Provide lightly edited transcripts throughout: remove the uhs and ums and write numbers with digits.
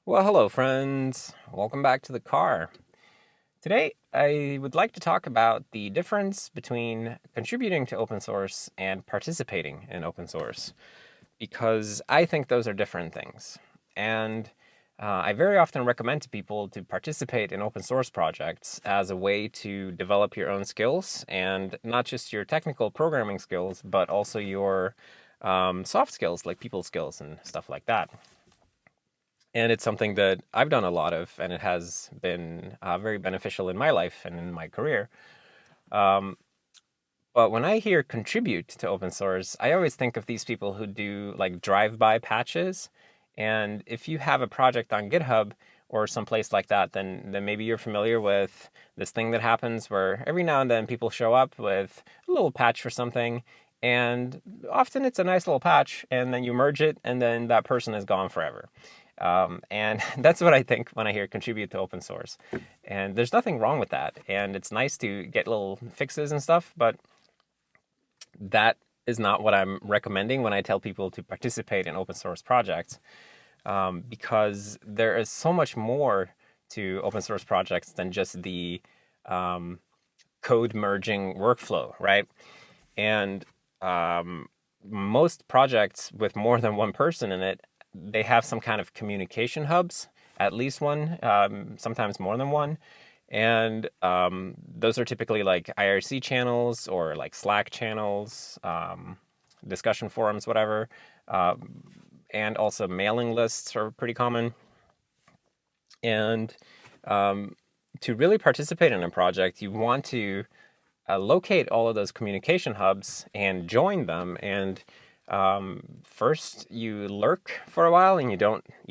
Well, hello, friends. Welcome back to the car. Today, I would like to talk about the difference between contributing to open source and participating in open source, because I think those are different things. And I very often recommend to people to participate in open source projects as a way to develop your own skills, and not just your technical programming skills, but also your soft skills like people skills and stuff like that. And it's something that I've done a lot of, and it has been very beneficial in my life and in my career. Um, but when I hear contribute to open source, I always think of these people who do like drive-by patches. And if you have a project on GitHub or someplace like that, then maybe you're familiar with this thing that happens where every now and then people show up with a little patch for something, and often it's a nice little patch, and then you merge it, and then that person is gone forever. And that's what I think when I hear contribute to open source. And there's nothing wrong with that. And it's nice to get little fixes and stuff, but that is not what I'm recommending when I tell people to participate in open source projects, because there is so much more to open source projects than just the code merging workflow, right? And most projects with more than one person in it, they have some kind of communication hubs, at least one, sometimes more than one. And those are typically like IRC channels or like Slack channels, discussion forums, whatever. And also mailing lists are pretty common. And to really participate in a project, you want to locate all of those communication hubs and join them. And first, you lurk for a while, and you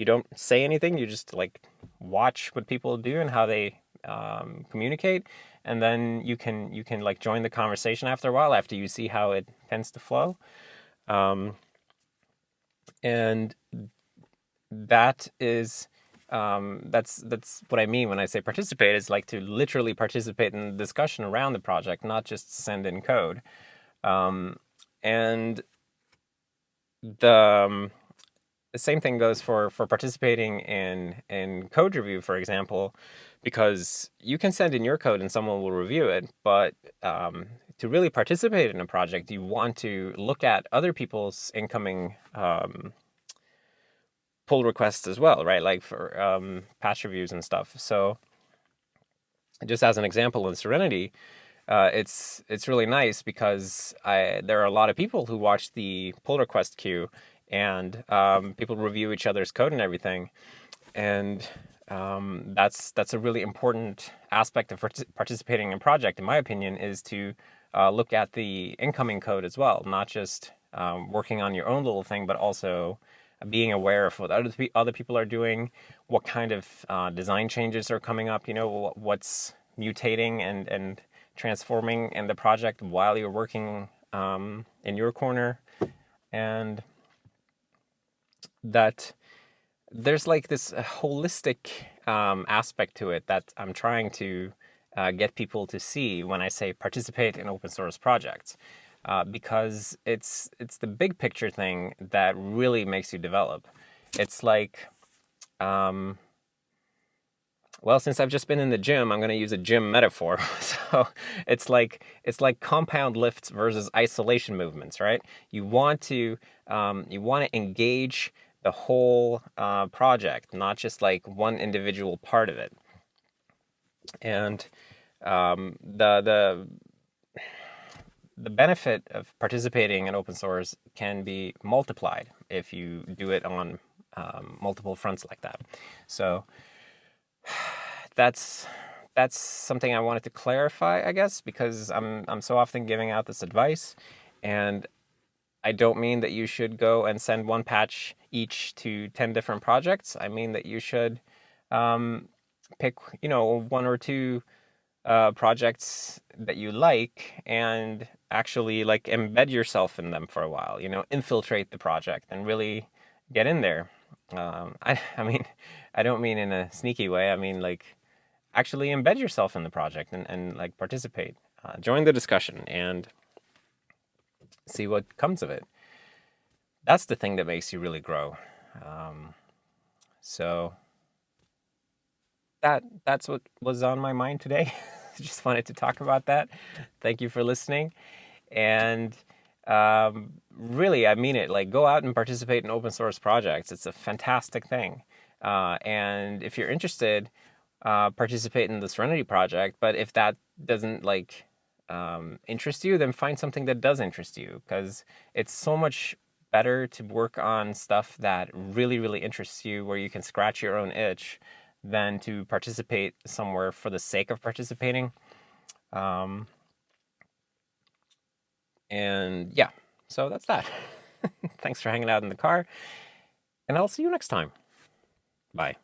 don't say anything. You just like watch what people do and how they communicate, and then you can like join the conversation after a while, after you see how it tends to flow. Um, and that is that's what I mean when I say participate. Is like to literally participate in the discussion around the project, not just send in code. And the the same thing goes for participating in code review, for example, because you can send in your code and someone will review it. But to really participate in a project, you want to look at other people's incoming pull requests as well, right? Like for patch reviews and stuff. So just as an example, in Serenity, it's really nice because there are a lot of people who watch the pull request queue, and people review each other's code and everything. And that's a really important aspect of participating in a project, in my opinion, is to look at the incoming code as well, not just working on your own little thing, but also being aware of what other people are doing, what kind of design changes are coming up, what's mutating and transforming in the project while you're working in your corner. And that there's like this holistic aspect to it that I'm trying to get people to see when I say participate in open source projects, because it's the big picture thing that really makes you develop. It's like, well, since I've just been in the gym, I'm going to use a gym metaphor. So it's like compound lifts versus isolation movements, right? You want to engage the whole project, not just like one individual part of it. And the benefit of participating in open source can be multiplied if you do it on multiple fronts like that. So that's something I wanted to clarify, I guess, because I'm so often giving out this advice, and I don't mean that you should go and send one patch each to 10 different projects. I mean that you should pick, one or two projects that you like, and actually like embed yourself in them for a while, infiltrate the project and really get in there. I mean, I don't mean in a sneaky way. I mean, like, actually embed yourself in the project and like participate, join the discussion, and see what comes of it. That's the thing that makes you really grow. So that's what was on my mind today. Just wanted to talk about that. Thank you for listening. And really, I mean it. Like, go out and participate in open source projects. It's a fantastic thing. And if you're interested, participate in the Serenity project. But if that doesn't interest you, then find something that does interest you, because it's so much better to work on stuff that really, really interests you, where you can scratch your own itch, than to participate somewhere for the sake of participating. Um, and yeah, so that's that. Thanks for hanging out in the car, and I'll see you next time. Bye.